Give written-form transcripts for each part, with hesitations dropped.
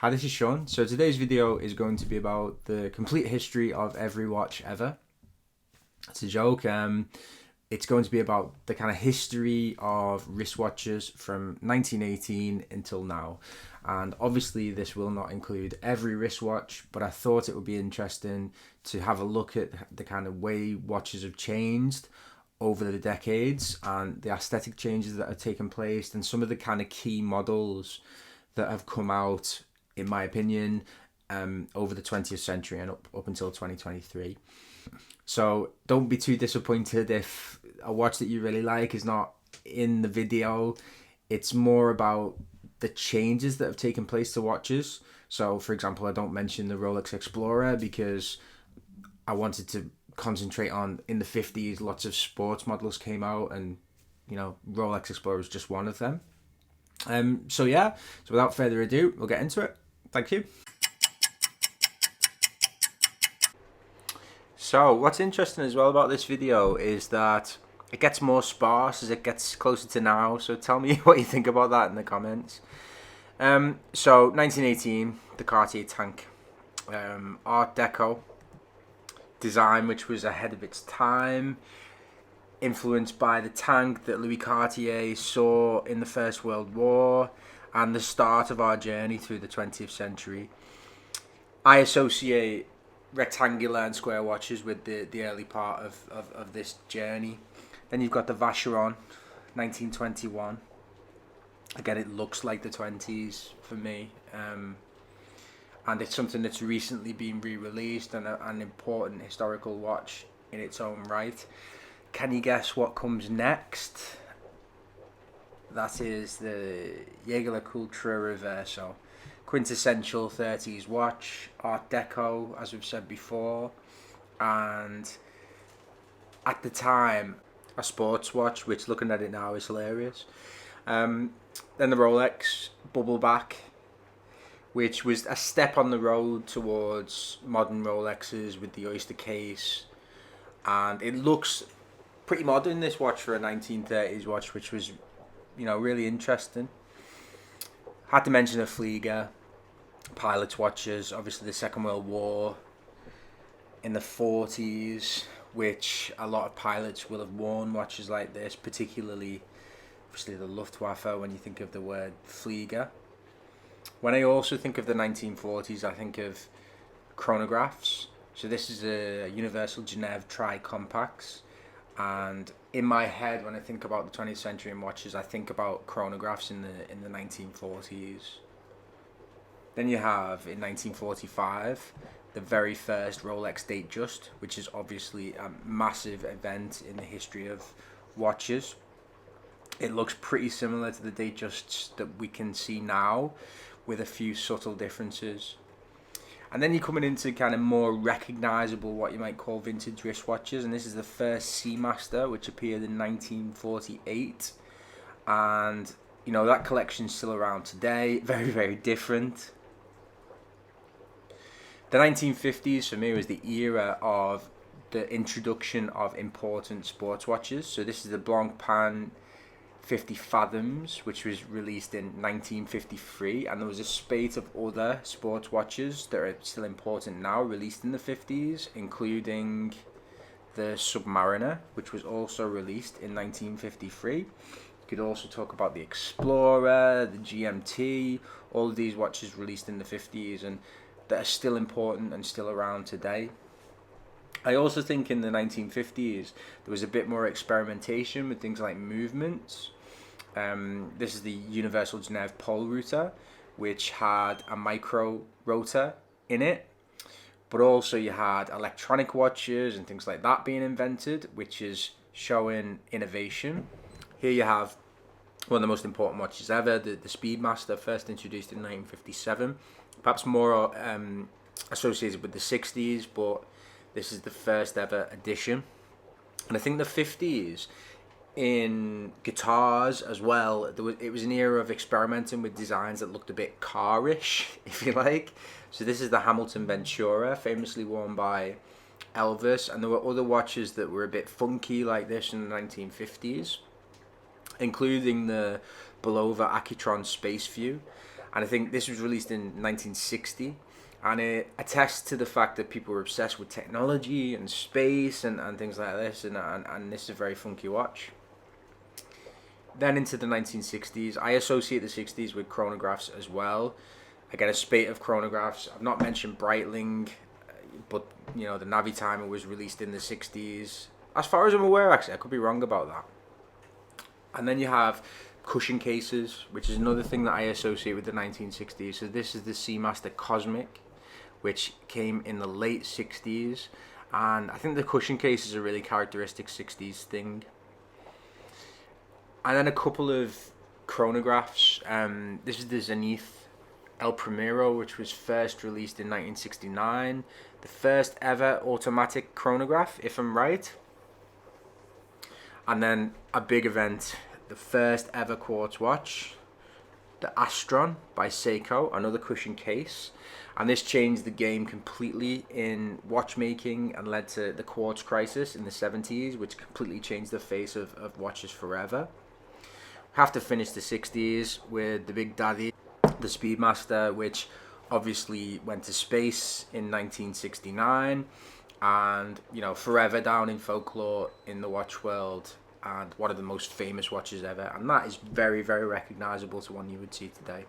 Hi, this is Sean. So today's video is going to be about the complete history of every watch ever. It's a joke. It's going to be about the kind of history of wristwatches from 1918 until now. And obviously this will not include every wristwatch, but I thought it would be interesting to have a look at the kind of way watches have changed over the decades and the aesthetic changes that have taken place and some of the kind of key models that have come out, in my opinion, over the 20th century and up until 2023. So don't be too disappointed if a watch that you really like is not in the video. It's more about the changes that have taken place to watches. So, for example, I don't mention the Rolex Explorer because I wanted to concentrate on, in the 50s, lots of sports models came out and, Rolex Explorer was just one of them. So without further ado, we'll get into it. Thank you. So what's interesting as well about this video is that it gets more sparse as it gets closer to now. So tell me what you think about that in the comments. So 1918, the Cartier tank, Art Deco design, which was ahead of its time, influenced by the tank that Louis Cartier saw in the First World War and the start of our journey through the 20th century. I associate rectangular and square watches with the early part of this journey. Then you've got the Vacheron, 1921. Again, it looks like the 20s for me. And it's something that's recently been re-released and an important historical watch in its own right. Can you guess what comes next? That is the Jaeger LeCoultre Reverso. Quintessential 30s watch, Art Deco, as we've said before. And at the time, a sports watch, which looking at it now is hilarious. Then the Rolex Bubbleback, which was a step on the road towards modern Rolexes with the Oyster case. And it looks pretty modern, this watch, for a 1930s watch, which was, really interesting. Had to mention a Flieger, pilot's watches, obviously the Second World War in the 40s, which a lot of pilots will have worn watches like this, particularly obviously the Luftwaffe when you think of the word Flieger. When I also think of the 1940s, I think of chronographs. So this is a Universal Genève Tri-Compacts. And in my head, when I think about the 20th century and watches, I think about chronographs in the 1940s. Then you have, in 1945, the very first Rolex Datejust, which is obviously a massive event in the history of watches. It looks pretty similar to the Datejusts that we can see now, with a few subtle differences. And then you're coming into kind of more recognisable, what you might call vintage wristwatches. And this is the first Seamaster, which appeared in 1948. And, that collection's still around today. Very, very different. The 1950s, for me, was the era of the introduction of important sports watches. So this is the Blancpain 50 Fathoms, which was released in 1953, and there was a spate of other sports watches that are still important now, released in the 50s, including the Submariner, which was also released in 1953. You could also talk about the Explorer, the GMT, all of these watches released in the 50s and that are still important and still around today. I also think in the 1950s there was a bit more experimentation with things like movements. This is the Universal Genève Pole Router, which had a micro rotor in it, but also you had electronic watches and things like that being invented, which is showing innovation. Here you have one of the most important watches ever, the Speedmaster, first introduced in 1957, perhaps more associated with the 60s, but this is the first ever edition. And I think the 50s, in guitars as well, it was an era of experimenting with designs that looked a bit car-ish, if you like. So this is the Hamilton Ventura, famously worn by Elvis, and there were other watches that were a bit funky like this in the 1950s, including the Bulova Accutron Space View. And I think this was released in 1960, and it attests to the fact that people were obsessed with technology and space and things like this, and this is a very funky watch. Then into the 1960s, I associate the 60s with chronographs as well. Again, a spate of chronographs. I've not mentioned Breitling, but you know, the Navi timer was released in the 60s. As far as I'm aware, actually, I could be wrong about that. And then you have cushion cases, which is another thing that I associate with the 1960s. So this is the Seamaster Cosmic, which came in the late 60s. And I think the cushion case is a really characteristic 60s thing. And then a couple of chronographs. This is the Zenith El Primero, which was first released in 1969. The first ever automatic chronograph, if I'm right. And then a big event, the first ever quartz watch, the Astron by Seiko, another cushion case. And this changed the game completely in watchmaking and led to the quartz crisis in the 70s, which completely changed the face of watches forever. Have to finish the 60s with the Big Daddy, the Speedmaster, which obviously went to space in 1969, and you know, forever down in folklore in the watch world, and one of the most famous watches ever, and that is very, very recognizable to one you would see today.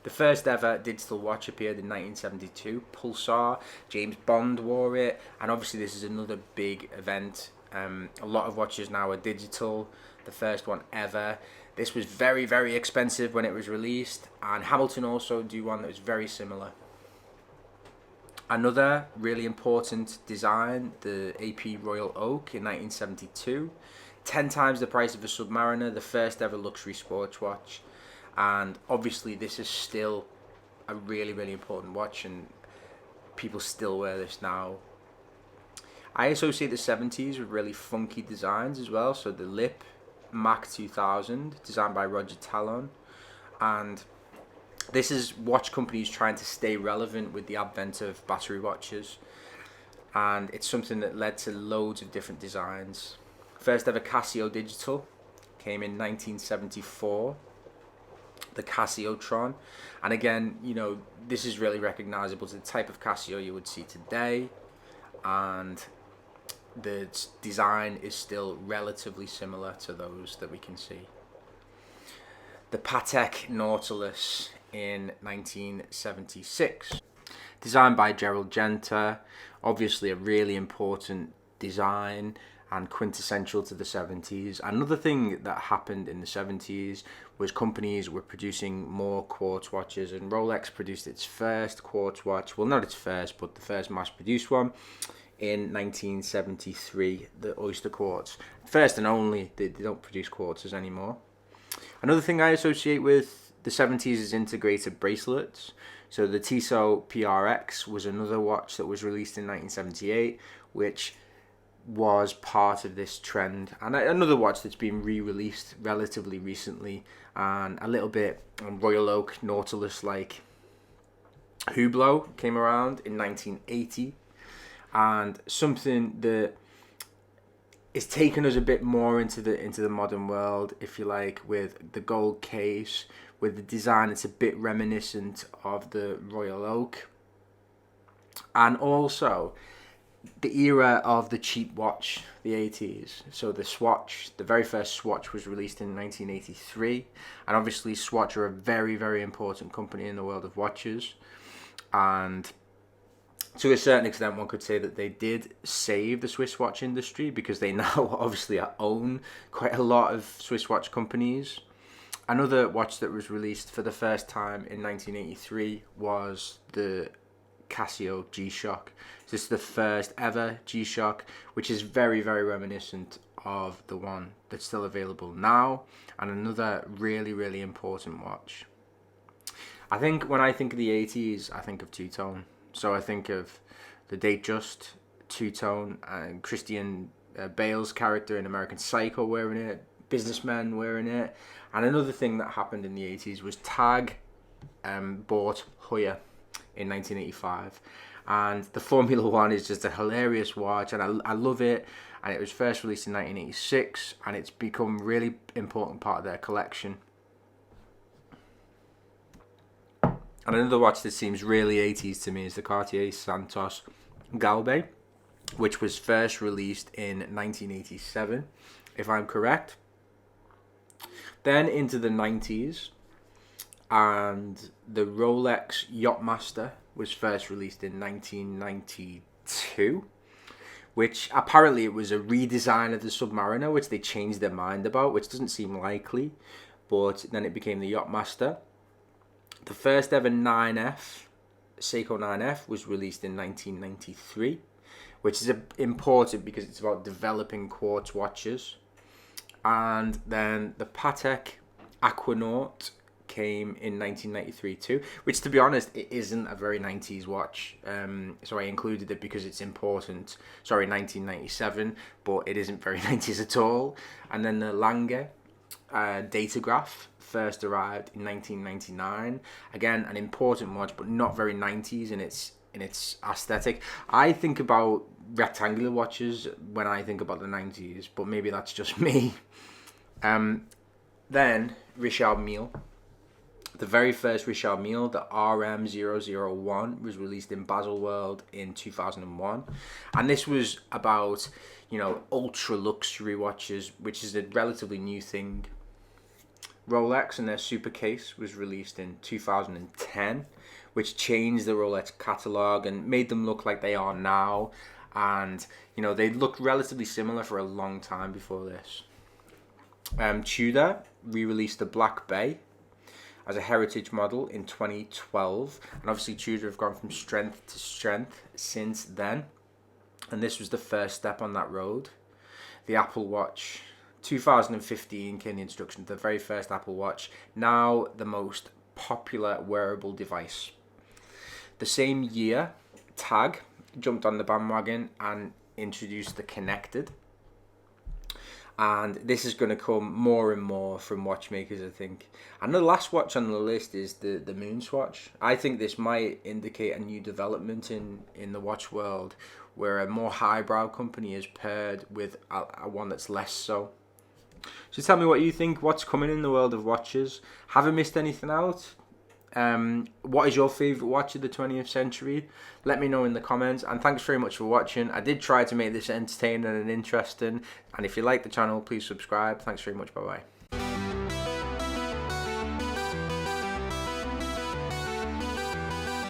The first ever digital watch appeared in 1972, Pulsar. James Bond wore it, and obviously this is another big event. A lot of watches now are digital. The first one ever. This was very, very expensive when it was released, and Hamilton also do one that was very similar. Another really important design, the AP Royal Oak in 1972. 10 times the price of a Submariner, the first ever luxury sports watch. And obviously this is still a really, really important watch, and people still wear this now. I associate the 70s with really funky designs as well. So the Lip Mac 2000, designed by Roger Talon, and this is watch companies trying to stay relevant with the advent of battery watches, and it's something that led to loads of different designs. First ever Casio digital came in 1974, the Casiotron, and again, you know, this is really recognizable to the type of Casio you would see today, and the design is still relatively similar to those that we can see. The Patek Nautilus in 1976, designed by Gerald Genta, obviously a really important design and quintessential to the 70s. Another thing that happened in the 70s was companies were producing more quartz watches, and Rolex produced its first quartz watch, well, not its first, but the first mass-produced one, in 1973, the Oyster Quartz. First and only, they don't produce quartzes anymore. Another thing I associate with the 70s is integrated bracelets. So the Tissot PRX was another watch that was released in 1978, which was part of this trend. And another watch that's been re-released relatively recently, and a little bit Royal Oak Nautilus-like Hublot came around in 1980. And something that is taking us a bit more into the modern world, if you like, with the gold case, with the design. It's a bit reminiscent of the Royal Oak, and also the era of the cheap watch, the 80s. So the Swatch, the very first Swatch was released in 1983, and obviously Swatch are a very, very important company in the world of watches, and to a certain extent, one could say that they did save the Swiss watch industry, because they now obviously own quite a lot of Swiss watch companies. Another watch that was released for the first time in 1983 was the Casio G-Shock. This is the first ever G-Shock, which is very, very reminiscent of the one that's still available now, and another really, really important watch. I think when I think of the 80s, I think of two-tone. So I think of the Datejust two-tone, and Christian Bale's character in American Psycho wearing it, businessmen wearing it. And another thing that happened in the 80s was Tag bought Heuer in 1985. And the Formula One is just a hilarious watch, and I love it. And it was first released in 1986, and it's become a really important part of their collection. And another watch that seems really 80s to me is the Cartier Santos Galbe, which was first released in 1987, if I'm correct. Then into the 90s, and the Rolex Yachtmaster was first released in 1992, which apparently it was a redesign of the Submariner, which they changed their mind about, which doesn't seem likely, but then it became the Yachtmaster. The first ever 9F, Seiko 9F, was released in 1993, which is important because it's about developing quartz watches. And then the Patek Aquanaut came in 1993 too, which, to be honest, it isn't a very 90s watch. So I included it because it's important. Sorry, 1997, but it isn't very 90s at all. And then the Lange Datograph first arrived in 1999. Again, an important watch, but not very 90s in its aesthetic. I think about rectangular watches when I think about the 90s, but maybe that's just me. Then Richard Mille. The very first Richard Mille, the RM001, was released in Baselworld in 2001. And this was about, ultra luxury watches, which is a relatively new thing. Rolex and their Super Case was released in 2010, which changed the Rolex catalogue and made them look like they are now. And, they looked relatively similar for a long time before this. Tudor re-released the Black Bay as a heritage model in 2012. And obviously Tudor have gone from strength to strength since then. And this was the first step on that road. The Apple Watch 2015 came the introduction to the very first Apple Watch, now the most popular wearable device. The same year, TAG jumped on the bandwagon and introduced the Connected. And this is going to come more and more from watchmakers, I think. And the last watch on the list is the Moonswatch. I think this might indicate a new development in the watch world, where a more highbrow company is paired with a one that's less so. So tell me what you think. What's coming in the world of watches? Haven't missed anything out? What is your favourite watch of the 20th century? Let me know in the comments, and thanks very much for watching. I did try to make this entertaining and interesting, and if you like the channel, please subscribe. Thanks very much. Bye bye.